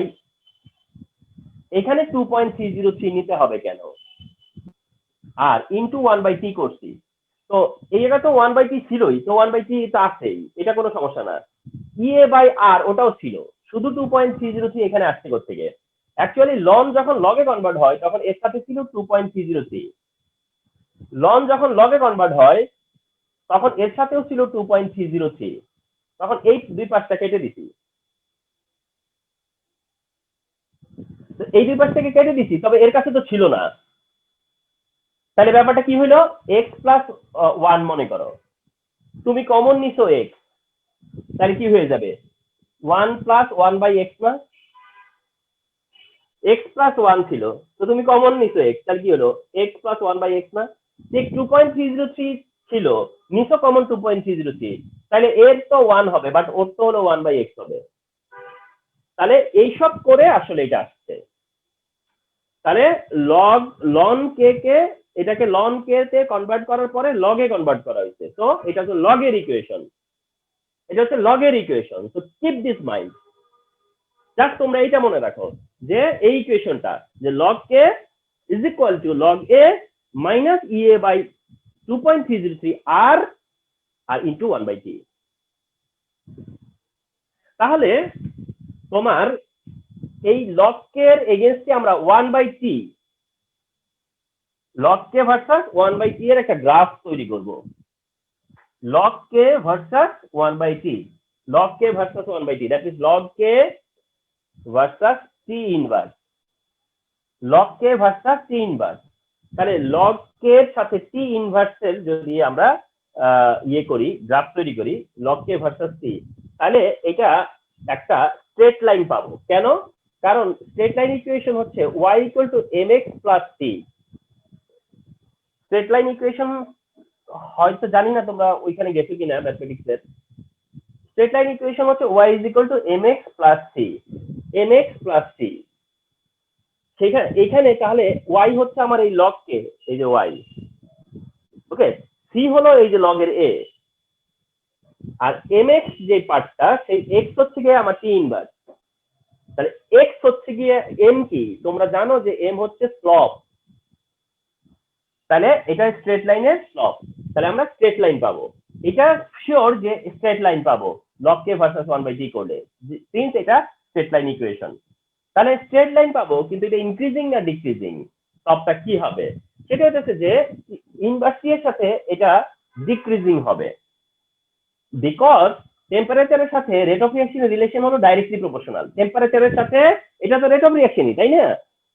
[SPEAKER 1] এখানে 2.303 নিতে হবে কেন, আর ইনটু 1/t করছি, তো এই জায়গা তো 1/t ছিলই, তো 1/t তো আছেই, এটা কোনো সমস্যা না। ই এ বাই আর ওটাও ছিল, শুধু 2.303 এখানে আসছে কোত্থেকে, অ্যাকচুয়ালি লন যখন লগে কনভার্ট হয় তখন এর সাথে ছিল 2.303, লন যখন লগে কনভার্ট হয় তখন এর সাথেও ছিল 2.303, তখন এই দুই পাশটা কেটে দিছি, এই দুই পাশ থেকে কেটে দিছি, তবে এর কাছে তো ছিল না, তাহলে ব্যাপারটা কি হইলো, এক্স প্লাস 1 মনে করো, তুমি কমন নিছো এক্স, তাহলে কি হয়ে যাবে 1 প্লাস 1 বাই এক্স না, এক্স প্লাস 1 ছিল, তো তুমি কমন নিছো এক্স, তাহলে কি হলো এক্স প্লাস 1 বাই এক্স না, যে 2.303 ছিল নিছো কমন 2.303, তাহলে এর তো 1 হবে, বাট ওর তো হলো 1 বাই এক্স হবে, তাহলে এইসব করে আসলে এটা আসছে। তাহলে লগ লন কে কে এটাকে লন কে তে কনভার্ট করার পরে লগে কনভার্ট করা হয়েছে, তো এটা হচ্ছে লগের ইকুয়েশন, এটা হচ্ছে লগের ইকুয়েশন, তো কিপ দিস মাইন্ড, জাস্ট তোমরা এইটা মনে রাখো যে এই ইকুয়েশনটা যে log k is equal to log A minus E A by 2.303 R R into 1/t। তাহলে তোমার এই লগ কে এর এগেইনস্টে আমরা 1/t, লগ কে ভার্সাস 1/t এর একটা গ্রাফ তৈরি করব, log k versus 1/t, log k versus 1/t, that is log k versus t inverse, log k versus t inverse, তাহলে log k এর সাথে t inverse এর যদি আমরা ইয়ে করি, গ্রাফ তৈরি করি log k versus t, তাহলে এটা একটা স্ট্রেট লাইন পাবো, কেন? কারণ স্ট্রেট লাইন ইকুয়েশন হচ্ছে y equal to mx plus t, straight line equation হয়তো জানি না তোমরা ওইখানে গেছো কিনা ম্যাথমেটিক্স এর, স্ট্রেট লাইন ইকুয়েশন হচ্ছে y is equal to mx plus t, mx plus t, সেখানে এখানে তাহলে y হচ্ছে আমার এই log কে, এই যে y, ওকে, c হলো এই যে log এর a, আর mx যে পার্টটা সেই x হচ্ছে গিয়ে আমার t ইনভার্স, তাহলে x হচ্ছে গিয়ে m কি তোমরা জানো যে m হচ্ছে স্লপ, তাহলে এটা স্ট্রেট লাইনের স্লপ, তাহলে আমরা স্ট্রেট লাইন পাবো, এটা শিওর যে স্ট্রেট লাইন পাবো log k ভার্সাস 1/t করলে, সিন্স এটা স্ট্রেট লাইন ইকুয়েশন, তাহলে স্ট্রেট লাইন পাবো, কিন্তু এটা ইনক্রিজিং না ডিক্রিজিং, স্লপটা কি হবে, সেটা হচ্ছে যে ইনভার্সটি এর সাথে এটা ডিক্রিজিং হবে, বিকজ টেম্পারেচারের সাথে রেট অফ রিঅ্যাকশনের রিলেশন হলো ডাইরেক্টলি প্রপোর্শনাল, টেম্পারেচারের সাথে এটা তো রেট অফ রিঅ্যাকশনই, তাই না?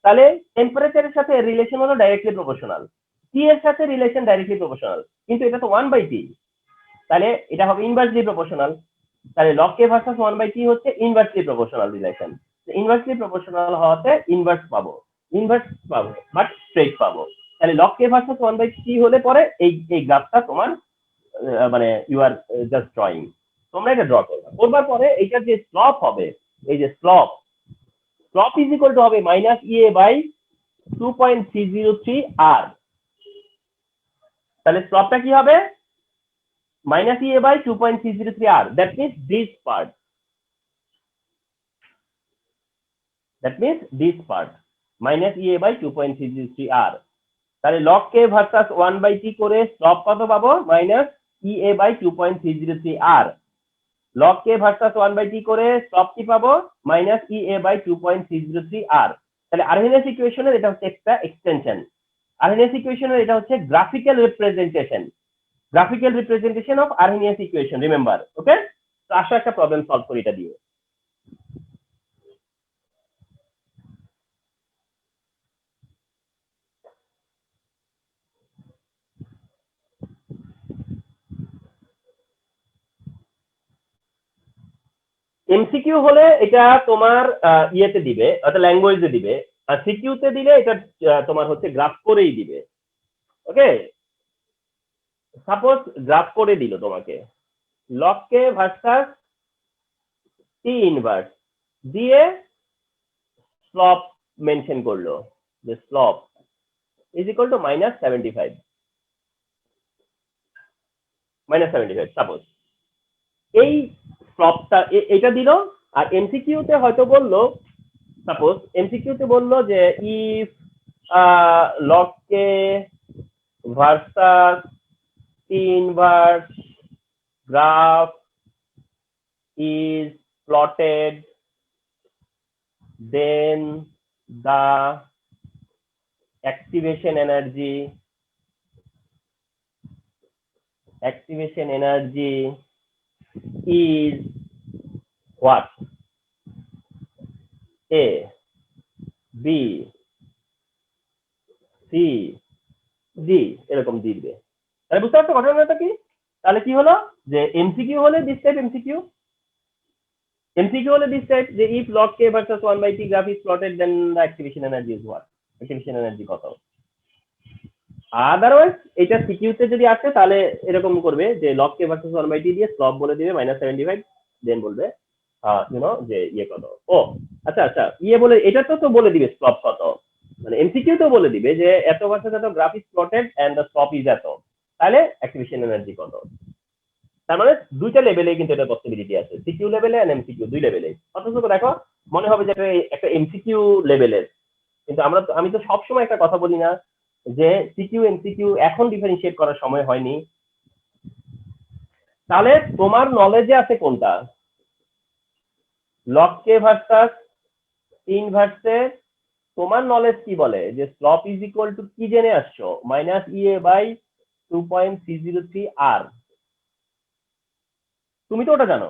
[SPEAKER 1] তাহলে টেম্পারেচারের সাথে রিলেশন হলো ডাইরেক্টলি প্রপোর্শনাল, টি এর সাথে রিলেশন ডাইরেক্টলি প্রপোর্শনাল, কিন্তু এটা তো 1/t, তাহলে এটা হবে ইনভার্সলি প্রপোর্শনাল, তাহলে log k ভার্সাস 1/t হচ্ছে inversely proportional relation, inversely proportional হওয়াতে ইনভার্স পাবো, বাট স্ট্রেট পাবো, তাহলে log k ভার্সাস 1/t হলে পরে এই গ্রাফটা তোমার মানে ইউ আর জাস্ট ড্রয়িং, তোমরা এটা ড্র করবার পরে এইটার যে স্লপ হবে, এই যে স্লপ ইজ ইকুয়াল টু হবে মাইনাস ই এ বাই 2.303 আর, তাহলে স্লপটা কি হবে minus EA by 2.303 R. That means this part. That means this part. Minus EA by 2.303 R. তাহলে log k ভার্সাস 1/t করে স্লপ কত পাবো? Minus EA by 2.303 R. log k versus 1/t করে slope কি পাবো? Minus EA by 2.303 R. তাহলে Arrhenius ইকুয়েশনের এটা হচ্ছে একটা এক্সটেনশন। আরহেনিয়াস ইকুয়েশনের এটা হচ্ছে graphical representation. Graphical representation of Arrhenius equation, remember. Okay, তো আসো একটা প্রবলেম সলভ করি এটা দিয়ে। এমসিকিউ হলে এটা তোমার ইয়েতে দিবে, অর্থাৎ ল্যাঙ্গুয়েজে দিবে, আর সিকিউতে দিলে এটা তোমার হচ্ছে গ্রাফ করেই দিবে। ওকে, সাপোজ গ্রাফ করে দিল তোমাকে log k versus t inverse দিয়ে স্লপ মেনশন করলো, যে slope is equal two -75 suppose. এই স্লপটা এটা দিল। আর এমসিকিউতে হয়তো বললো, সাপোজ এমসিকিউতে বললো যে if log k versus t inverse graph is plotted, then the activation energy is what? A, B, C, D, এরকম দিবে। তাহলে বুঝতে পারছো ঘটনাটা কি? তাহলে কি হলো যে এমসিকিউ হলে দিস টাইপ, এমসিকিউ হলে দিস টাইপ, যে if log k versus 1/t graph is plotted, then the activation energy is what? activation energy কত? আদারওয়াইজ এটা সিকিউতে যদি আসে তাহলে এরকম করবে যে log k versus 1/t দিয়ে স্লপ বলে দিবে -75, দেন বলবে যে ইয়ে কত। ও আচ্ছা আচ্ছা, ইয়ে বলে এটা তো বলে দিবে স্লপ কত, মানে এমসিকিউ তো বলে দিবে যে এত ভার্সাস এত graph is plotted and the slope is এত, তাহলে অ্যাক্টিভেশন এনার্জি কত। তার মানে দুইটা লেভেলে কিন্তু এটা পসিবিলিটি আছে, সিকিউ লেভেলে এন্ড এমসিকিউ, দুই লেভেলে। অথচ দেখো মনে হবে যে এটা একটা এমসিকিউ লেভেলের, কিন্তু আমি তো সবসময় একটা কথা বলি না যে সিকিউ এমসিকিউ এখন ডিফারেন্সিয়েট করার সময় হয়নি। তাহলে তোমার নলেজে আছে কোনটা? log k ভার্সাস ইনভার্সে তোমার নলেজ কি বলে যে স্লপ ইজ ইকুয়াল টু কি জেনে আসছো? -EA by 2.303 R। তুমি তো ওটা জানো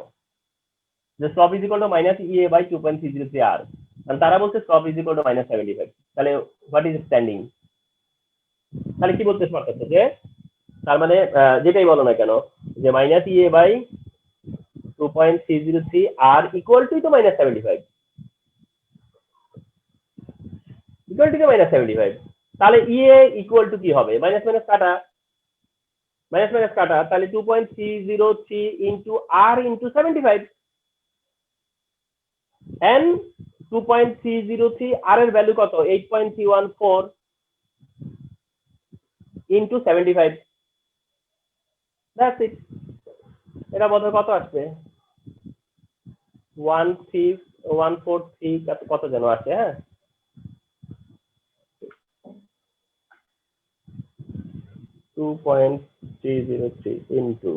[SPEAKER 1] যে slope is equal two -EA by 2.303 R, আর তারা বলছে স্লপ ইজ ইকুয়াল টু -75। তাহলে হোয়াট ইজ স্ট্যান্ডিং? তাহলে কি বলতে পারতেছে যে তার মানে যেটাই বলো না কেন যে -EA by 2.303 R equal to তো -75, ইকুয়াল টু -75। তাহলে EA ইকুয়াল টু কি হবে? মাইনাস কাটা, তাহলে 2.303 into R into 75, and 2.303 R এর ভ্যালু কত? 8.314 ইন্টু 75, দ্যাটস ইট। এটা বদল কত আসবে? 14143 কত যেন আসে, হ্যাঁ, 2.303 into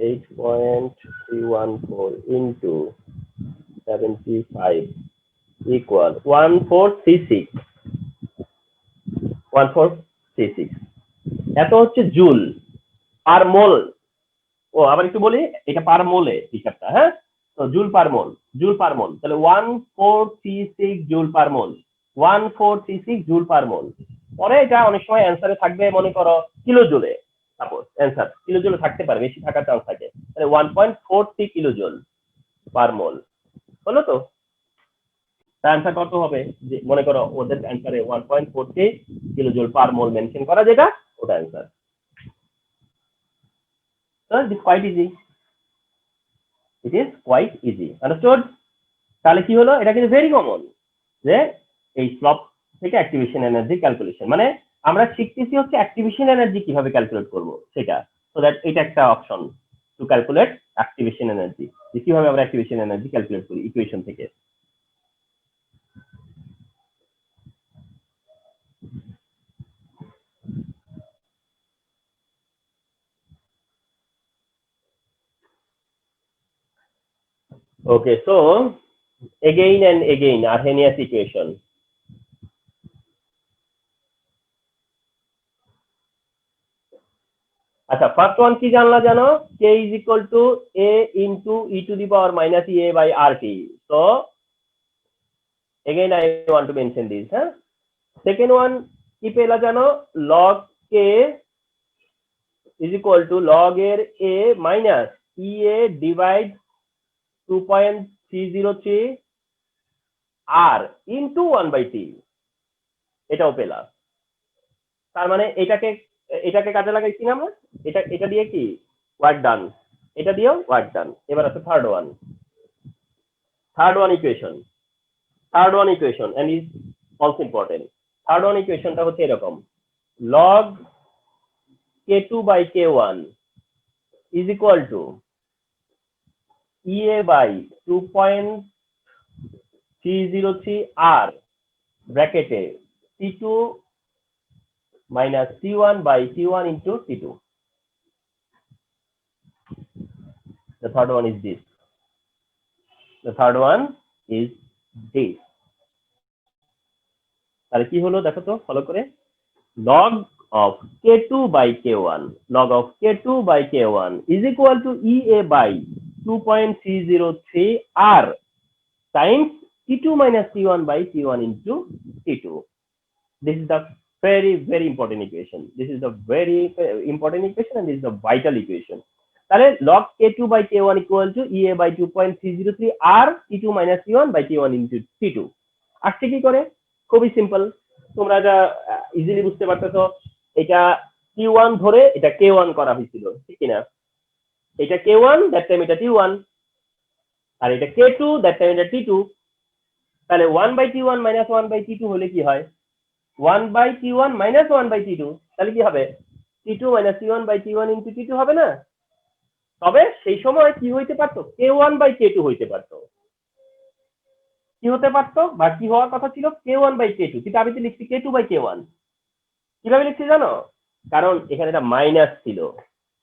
[SPEAKER 1] 8.314 into 75 equal 1436। এত হচ্ছে জুল পার মোল। ও আবার একটু বলি, এটা পার মোলে হিসাবটা, হ্যাঁ, তো জুল পার মোল, তাহলে 1436 জুল পার মোল, 1436 জুল পার মোল। পরে এটা অনেক সময় অ্যান্সারে থাকবে মনে করো কিলো জুলে, সাপোজ অ্যান্সার কিলো জুলে থাকতে পারে, বেশি থাকার চান্স থাকে। তাহলে 1.43 কিলো জুল পার মোল হলো। তো তার অ্যান্সার কত হবে? যে মনে করো ওদের অ্যান্সারে 1.43 কিলো জুল পার মোল মেনশন করা, যেটা ওটা answer. So it is quite easy. It is quite easy. Understood? তাহলে কি হলো? এটা কিন্তু ভেরি কমন যে এই স্লপ থেকে অ্যাক্টিভেশন এনার্জি ক্যালকুলেশন, মানে আমরা শিখতেছি হচ্ছে অ্যাক্টিভেশন এনার্জি কিভাবে ক্যালকুলেট করব সেটা। সো দ্যাট এটা একটা option to calculate activation energy, যে কিভাবে আমরা অ্যাক্টিভেশন এনার্জি ক্যালকুলেট করি ইকুয়েশন থেকে। Okay, so again and again Arrhenius equation. আচ্ছা, ফার্স্ট ওয়ান কি জানলা জানো? k is equal to a into e to the power minus e a by rt. So again I want to mention this. Second one কি পেলা জানো? log k is equal to log এর a minus ea divide 2.303 r into 1 by t, এটাও পেলা। তার মানে এটাকে কাজে লাগাইছি না আমরা, এটা দিয়ে কি ওয়ার্ক ডান, এটা দিয়েও ওয়ার্ক ডান। এবার আছে third one equation and is also important. Third one ইকুয়েশনটা হচ্ছে এরকম, log k2 by k1 is equal to ea by 2.303 r ব্র্যাকেটে t2 minus t1 by t1 into t2. The third one is this. তাহলে কি হলো দেখো তো follow করে, log of k2 by k1 is equal to ea by 2.303 r times t2 minus t1 by t1 into t2. This is the very important equation. This is the very important equation and this is the vital equation. তাহলে log k2 by k1 equal to ea by 2.303 r t2 minus t1 by t1 into t2. আসছে কি করে? খুবই simple, তোমরা যা easily বুঝতে পারতেছো। এটা t1 ধরে এটা k1 করা হয়েছিল, ঠিক কি না? এটা k1 দ্যাট টাইম এটা t1, আর এটা k2 দ্যাট টাইম এটা t2। তাহলে 1 by t1 minus 1 by t2 হলে কি হয়? 1 by t1 minus 1 by t2, তাহলে কি হবে? t2 minus t1 by t1 into t2 হবে না? তবে সেই সময় কি হইতে পারতো? k1 by k2 হইতে পারতো। কি হতে পারতো বা কি হওয়ার কথা ছিল? k1 by k2, কিন্তু আমি তো লিখছি k2 by k1। কিভাবে লিখছি জানো? কারণ এখানে একটা মাইনাস ছিল,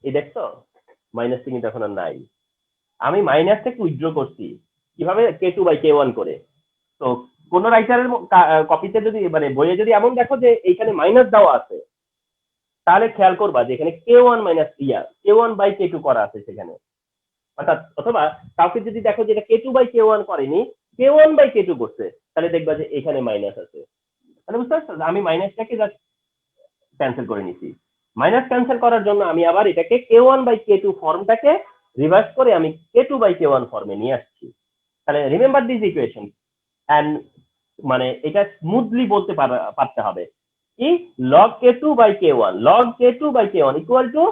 [SPEAKER 1] এই দেখছো মাইনাসটা কিন্তু এখন আর নাই। আমি মাইনাসটাকে উইথড্র করছি কিভাবে? k2 by k1 করে। তো কোন রাইটারের কপিতে যদি মানে বইয়ে যদি এমন দেখো যে এইখানে মাইনাস দেওয়া আছে, তাহলে খেয়াল করবা যে এখানে k1 minus k1 by k2 করা আছে সেখানে। অর্থাৎ অথবা কাউকে যদি দেখো যে এটা k2 by k1 করেনি, k1 by k2 করছে, তাহলে দেখবা যে এখানে মাইনাস আছে। তাহলে বুঝতে পারছো, আমি মাইনাসটাকে জাস্ট ক্যান্সেল করে নিছি। মাইনাস ক্যান্সেল করার জন্য আমি আবার এটাকে k1 by k2 ফর্মটাকে রিভার্স করে আমি k2 by k1 ফর্মে নিয়ে আসছি। তাহলে রিমেম্বার দিস ইকুয়েশন এন্ড মানে এটা স্মুথলি বলতে পারতে হবে কি, log k2 by k1 equal to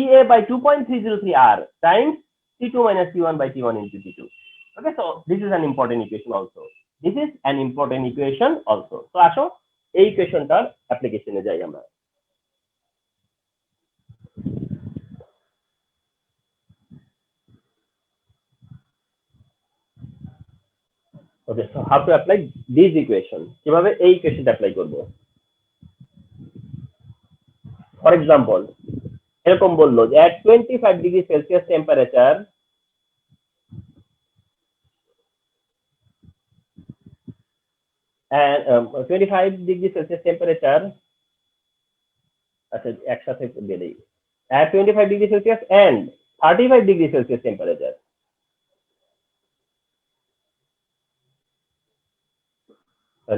[SPEAKER 1] ea by 2.303 r times t2 minus t1 by t1 into t2. Okay, so this is an important equation also. So আসো এই ইকুয়েশনটার অ্যাপ্লিকেশনে যাই আমরা। Okay, so how to apply this equation? কিভাবে এই ইকুয়েশনটা apply করব? For example এরকম বললো যে at 25 degree Celsius temperature and 25 degree Celsius temperature, আচ্ছা একসাথে দিয়ে দেই, at 25 degree Celsius and 35 degree Celsius temperature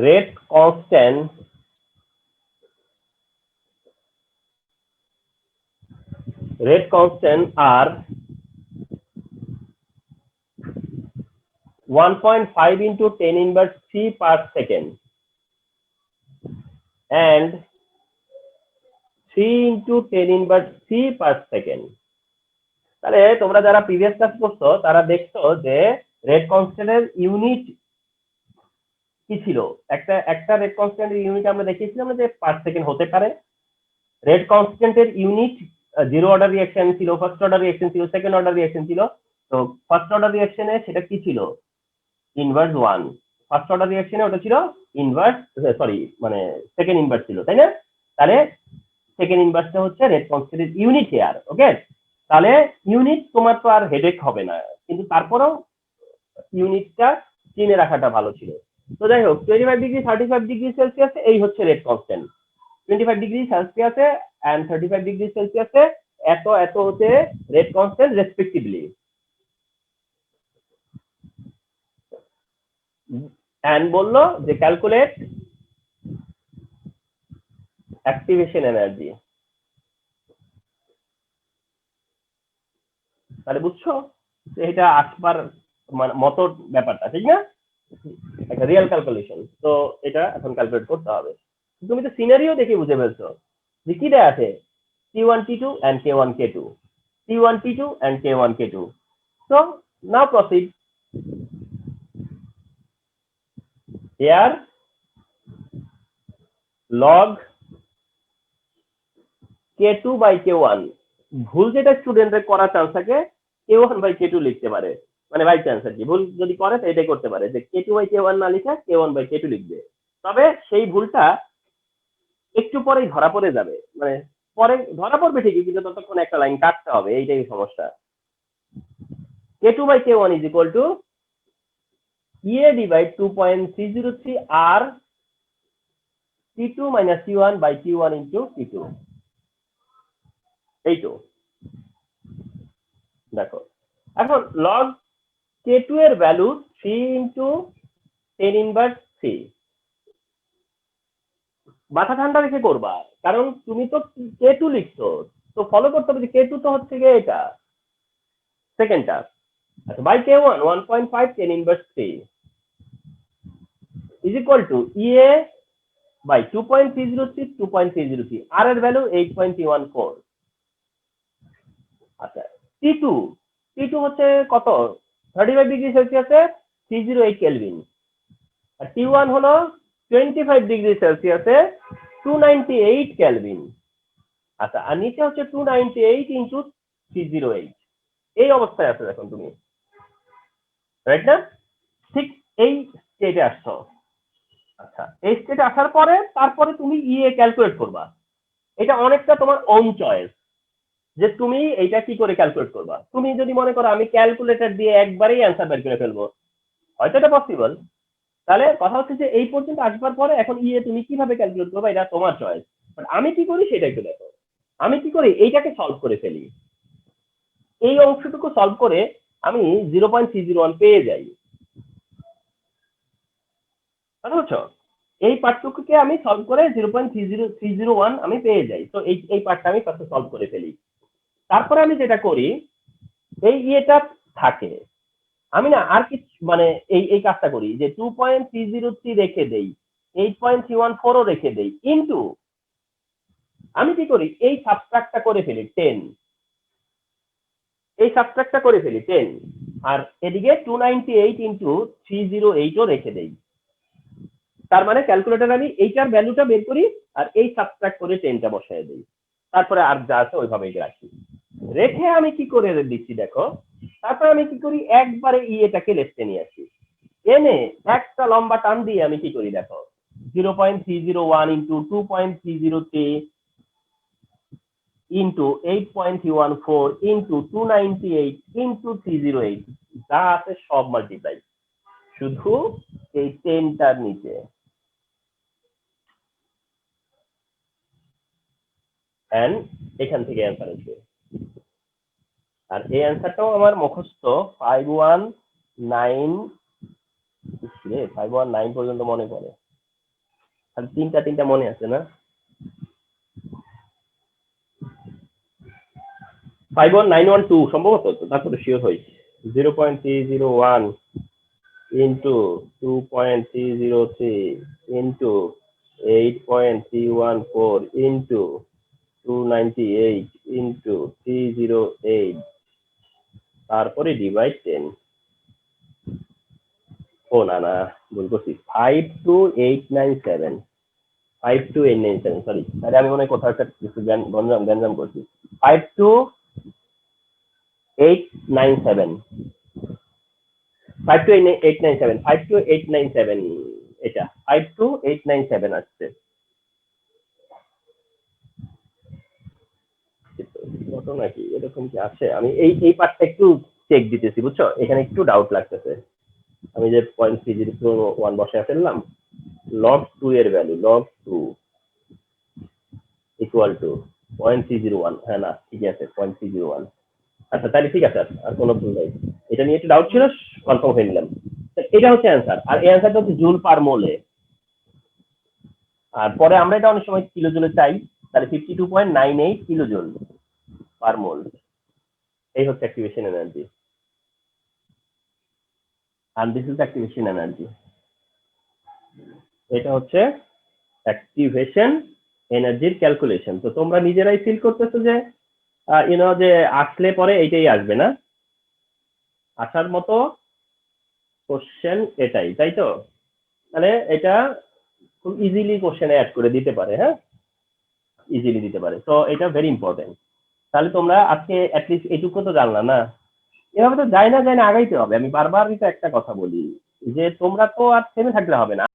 [SPEAKER 1] rate constant are 1.5 into 10 inverse 3 per second and 3 into 10 inverse 3 per second. তাহলে তোমরা যারা প্রিভিয়াস ক্লাস করছো তারা দেখছো যে রেট কনস্ট্যান্টের ইউনিট কি ছিল? একটা রেট কনস্ট্যান্টের ইউনিট আমরা দেখিয়েছিলাম যে পার সেকেন্ড হতে পারে। রেট কনস্ট্যান্টের ইউনিট জিরো অর্ডার রিঅ্যাকশন ছিল, ফার্স্ট অর্ডার রিঅ্যাকশন ছিল, সেকেন্ড অর্ডার রিঅ্যাকশন ছিল। তো ফার্স্ট অর্ডার রিঅ্যাকশনে সেটা কি ছিল? Inverse one. ফার্স্ট অর্ডার রিঅ্যাকশনে ওটা ছিল ইনভার্স, সরি মানে সেকেন্ড ইনভার্স ছিল, তাই না? তাহলে সেকেন্ড ইনভার্সটা হচ্ছে রেট কনস্ট্যান্টের ইউনিট হেয়ার। ওকে, তাহলে ইউনিট তোমার তো আর হেডেক হবে না, কিন্তু তারপরেও ইউনিটটা চিনে রাখাটা ভালো ছিল। তো যাই হোক, 25 ডিগ্রি 35 ডিগ্রি সেলসিয়াসে এই হচ্ছে রেট কনস্ট্যান্ট। 25 ডিগ্রি সেলসিয়াসে অ্যান্ড 35 ডিগ্রি সেলসিয়াসে এত এত হচ্ছে রেট কনস্ট্যান্ট রেসপেক্টিভলি। অ্যান্ড বললো যে ক্যালকুলেট অ্যাক্টিভেশন এনার্জি। তাহলে বুঝছো যে এটা আসবার মতো ব্যাপারটা, ঠিক না? একটা রিয়েল ক্যালকুলেশন। তো এটা এখন ক্যালকুলেট করতে হবে। তুমি তো সিনারিও দেখে বুঝে ফেলছো যে কি দেয়া আছে, T1 T2 and K1 K2, T1 T2 and K1 K2. So now proceed. Here log K2 by K1, ভুল যেটা স্টুডেন্টদের করার চান্স থাকে K1 by K2 লিখতে পারে, মানে বাই চান্স আর কি, ভুল যদি করে তো এটাই করতে পারে যে K2 by K1 না লিখে K1 by K2 লিখবে। তবে সেই ভুলটা একটু পরেই ধরা পড়ে যাবে, মানে পরে ধরা পড়বে ঠিকই, কিন্তু ততক্ষণ একটা লাইন কাটতে হবে, এইটাই সমস্যা। K2 by K1 is equal to EA divide 2.303 R T2 minus T1 by T1 into T2। এই তো দেখো, এখন log K2 এর ভ্যালু 3 into 10 inverse 3। মাথা ঠান্ডা রেখে করবা, কারণ তুমি তো K2 লিখছো, তো ফলো করতে হবে যে K2 তো হচ্ছে গিয়ে এটা সেকেন্ডটা। আচ্ছা, by K1 1.5 10 inverse 3 is equal to EA by 2.303 2.303, R এর ভ্যালু 8.314। আচ্ছা, T2 T2 হচ্ছে কত? 35 ডিগ্রি সেলসিয়াসে 308 কেলভিন। আর T1 হলো 25 ডিগ্রি সেলসিয়াসে 298 কেলভিন। আচ্ছা, আর নিচে হচ্ছে 298 ইন্টু 308। এই অবস্থায় আছে দেখুন তুমি, রাইট না? ঠিক এই স্টেটে আসছো। আচ্ছা, এই স্টেটে আসার পরে তারপরে তুমি ইএ ক্যালকুলেট করবা। এটা অনেকটা তোমার ওন চয়েস যে তুমি এইটা কি করে ক্যালকুলেট করবা। তুমি যদি মনে করো আমি ক্যালকুলেটর দিয়ে একবারেই অ্যান্সার বের করে ফেলবো, হয়তো এটা পসিবল। তাহলে কথা হচ্ছে যে এই পর্যন্ত আসবার পরে এখন ইএ তুমি কিভাবে ক্যালকুলেট করবা, এটা তোমার চয়েস। বাট আমি কি করি সেটা একটু দেখো। আমি কি করি, এইটাকে সলভ করে ফেলি। এই অংশটুকু সলভ করে আমি 0.301 পেয়ে যাই, বুঝতে পারছো? এই পার্টটুকুকে আমি সলভ করে 0.301 আমি পেয়ে যাই। তো এই পার্টটা আমি ফার্স্টে সলভ করে ফেলি। তারপরে আমি যেটা করি, এই ইয়েটা থাকে, আমি না আর কিছু মানে এই কাজটা করি যে 2.303 রেখে দেই, 8.314 রেখে দেই, কিন্তু আমি কি করি এই সাবট্রাক্টটা করে ফেলি 10, এই সাবট্রাক্টটা করে ফেলি 10, আর এদিকে 298 ইন্টু 308ও রেখে দেই। তার মানে ক্যালকুলেটর আমি এইটার ভ্যালুটা বের করি আর এই সাবট্রাক্ট করে 10টা বসায় দিই। তারপরে আর যা আছে ওইভাবেই রাখি। রেখে আমি কি করে দিচ্ছি দেখো, তারপরে আমি কি করি একবারে ইএটাকে লেফটে নিয়ে আসি, এনে একটা লম্বা টান দিয়ে আমি কি করি দেখো, 0.301 ইন্টু 2.303 ইন্টু 8.314 ইন্টু 298 ইন্টু 308, যা আছে সব মাল্টিপ্লাই, শুধু এই 10টার নিচে। এন্ড এখান থেকে অ্যান্সার আসবে। আর এই অ্যান্সারটাও আমার মুখস্থ 519 পর্যন্ত মনে পড়ে, আর তিনটা মনে আছে না? 51912 সম্ভবত, তারপরে শিওর হই। 0.301 ইন্টু 2.303 ইন্টু 8.314 ইন্টু 298 ইন্টু 308, তারপরে ডিভাইড 10। ও না না, ভুল করছি, 52897। 52897, সরি, আরে আমি মনে হয় কোথাও একটা কিছু গঞ্জাম করছি। 52897, 52897 এটা 52897 আসছে। ঘটনা কি এরকম কি আছে? আমি এই পার্টটা একটু চেক দিতেছি, বুঝছো, এখানে একটু ডাউট লাগতেছে। আমি যে 0.301 বসায় ফেললাম, log 2 এর ভ্যালু log 2 ইকুয়াল টু 0.301, হ্যাঁ না ঠিকই আছে 0.301। আচ্ছা তাহলে ঠিক আছে, আর কোনো ভুল নাই। এটা নিয়ে একটু ডাউট ছিল, কনফার্ম হয়ে নিলাম। এটা হচ্ছে অ্যান্সার, আর এই অ্যান্সারটা হচ্ছে জুল পার মোলে। আর পরে আমরা এটা অনেক সময় কিলো জুলে চাই, তাহলে 52.98 কিলো জুল পার মোল। এই হচ্ছে activation energy, and this is the activation energy. এটা হচ্ছে অ্যাক্টিভেশন এনার্জির ক্যালকুলেশন। তো তোমরা নিজেরাই ফিল করতেছো যে যে আসলে পরে এইটাই আসবে না, আসার মতো কোশ্চেন এটাই, তাই তো? তাহলে এটা খুব ইজিলি কোশ্চেনে অ্যাড করে দিতে পারে, হ্যাঁ, ইজিলি দিতে পারে। তো এটা ভেরি ইম্পর্টেন্ট। তাহলে তোমরা আজকে অ্যাটলিস্ট এটুকু তো জানলা না। এভাবে তো যায় না আগাইতে হবে। আমি বারবার কিন্তু একটা কথা বলি যে তোমরা তো আর থেমে থাকলে হবে না।